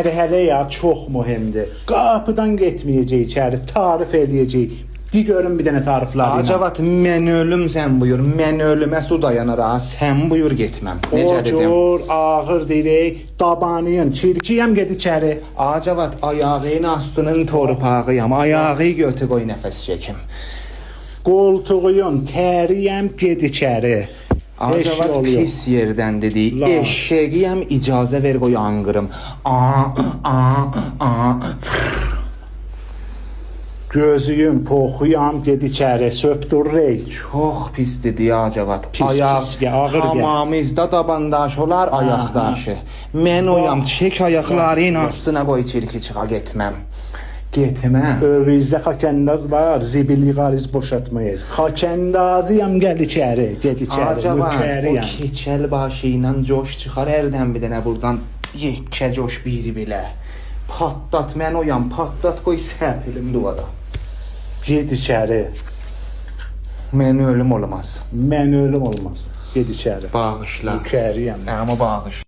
Mərhələ ya çox mühümdür. Qapıdan getməyəcək içəri, tarif eləyəcək. Di görün bir dənə tarifləri. Acavat mən ölüm sən buyur. Mən ölümə su dayanır ha. Sən buyur getməm. Necə dedim? Ocur, ağır dirək, dabanıyın, çirkiyəm ged içəri. Acavat ayağının astının torpağıyam. Ayağı götü qoy nəfəs çəkim. Qoltuğuyun, təriyəm ged içəri. Acavat pis yerdən dedi. La. Eşeğiyəm icazə ver qoy anqırım. Gözüyüm, poxuyam ged içəri, söpdürrək. Çox pis dedi Acavat. Pis, pis, ağır gəl. Hamamızda tabandaş olar ayaqdaşı. Mən oyam çək ayaqların astına qoy çirki çıxa getməm. Getməm. Övizdə xakəndaz var, zibil yığarız boşatmayız. Xakəndazıyam gəl içəri, ged içəri, Acavat o mükəriyəm. keçəl başı ilə coş çıxar hərdən bir dənə buradan yekkə coş biri belə. Patlat mən oyam, patlat qoy səpilim duvara. Ged içəri, Mən ölüm olmaz. mən ölüm olmaz. Ged içəri, Bağışla. mükəriyəm. Amma bağışla.